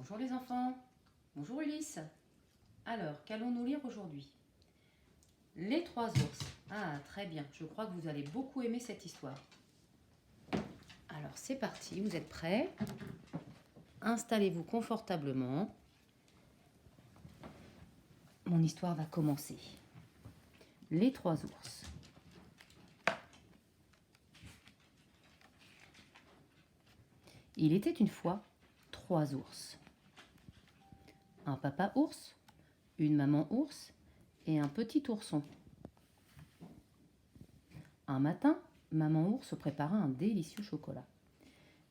Bonjour les enfants. Bonjour Ulysse. Alors, qu'allons-nous lire aujourd'hui? Les trois ours. Ah, très bien. Je crois que vous allez beaucoup aimer cette histoire. Alors, c'est parti. Vous êtes prêts? Installez-vous confortablement. Mon histoire va commencer. Les trois ours. Il était une fois trois ours. Un papa ours, une maman ours et un petit ourson. Un matin, maman ours prépara un délicieux chocolat.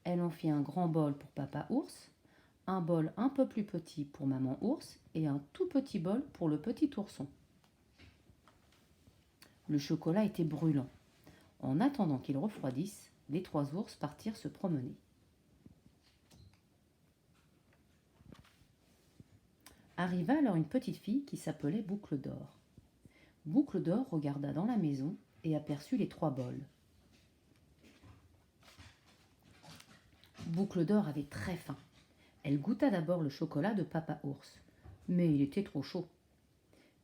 Elle en fit un grand bol pour papa ours, un bol un peu plus petit pour maman ours et un tout petit bol pour le petit ourson. Le chocolat était brûlant. En attendant qu'il refroidisse, les trois ours partirent se promener. Arriva alors une petite fille qui s'appelait Boucle d'Or. Boucle d'Or regarda dans la maison et aperçut les trois bols. Boucle d'Or avait très faim. Elle goûta d'abord le chocolat de papa ours, mais il était trop chaud.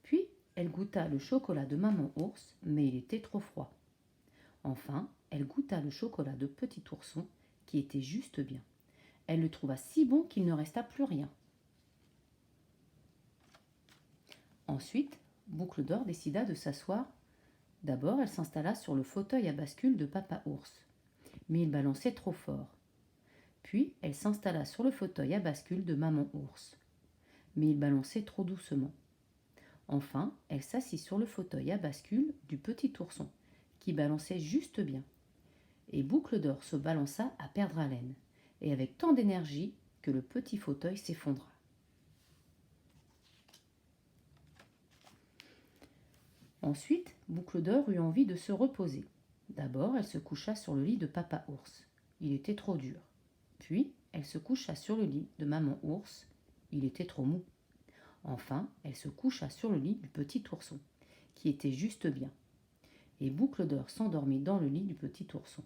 Puis elle goûta le chocolat de maman ours, mais il était trop froid. Enfin, elle goûta le chocolat de petit ourson, qui était juste bien. Elle le trouva si bon qu'il ne resta plus rien. Ensuite, Boucle d'Or décida de s'asseoir. D'abord, elle s'installa sur le fauteuil à bascule de papa ours, mais il balançait trop fort. Puis, elle s'installa sur le fauteuil à bascule de maman ours, mais il balançait trop doucement. Enfin, elle s'assit sur le fauteuil à bascule du petit ourson, qui balançait juste bien. Et Boucle d'Or se balança à perdre haleine, et avec tant d'énergie que le petit fauteuil s'effondra. Ensuite, Boucle d'Or eut envie de se reposer. D'abord, elle se coucha sur le lit de papa ours. Il était trop dur. Puis, elle se coucha sur le lit de maman ours. Il était trop mou. Enfin, elle se coucha sur le lit du petit ourson, qui était juste bien. Et Boucle d'Or s'endormit dans le lit du petit ourson.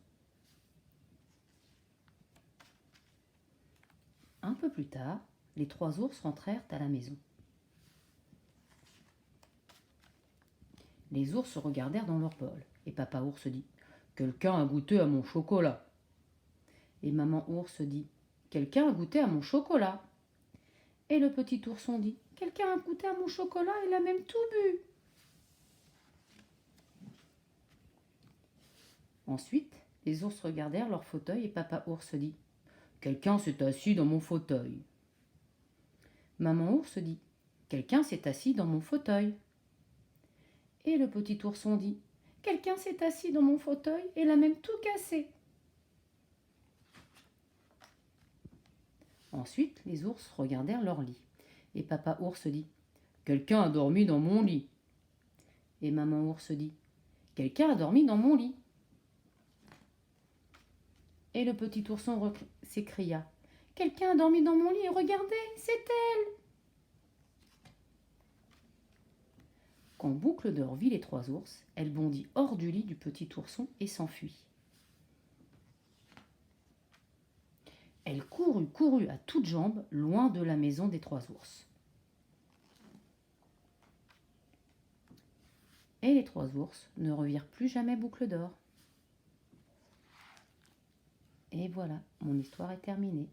Un peu plus tard, les trois ours rentrèrent à la maison. Les ours regardèrent dans leur bol, et papa ours dit « Quelqu'un a goûté à mon chocolat !» Et maman ours dit « Quelqu'un a goûté à mon chocolat !» Et le petit ourson dit « Quelqu'un a goûté à mon chocolat, il a même tout bu !» Ensuite, les ours regardèrent leur fauteuil et papa ours dit « Quelqu'un s'est assis dans mon fauteuil !» Maman ours dit « Quelqu'un s'est assis dans mon fauteuil !» Et le petit ourson dit « Quelqu'un s'est assis dans mon fauteuil et l'a même tout cassé !» Ensuite, les ours regardèrent leur lit. Et papa ours dit « Quelqu'un a dormi dans mon lit !» Et maman ours dit « Quelqu'un a dormi dans mon lit !» Et le petit ourson s'écria « Quelqu'un a dormi dans mon lit et regardez, c'est elle !» Quand Boucle d'Or vit les trois ours, elle bondit hors du lit du petit ourson et s'enfuit. Elle courut à toutes jambes, loin de la maison des trois ours. Et les trois ours ne revirent plus jamais Boucle d'Or. Et voilà, mon histoire est terminée.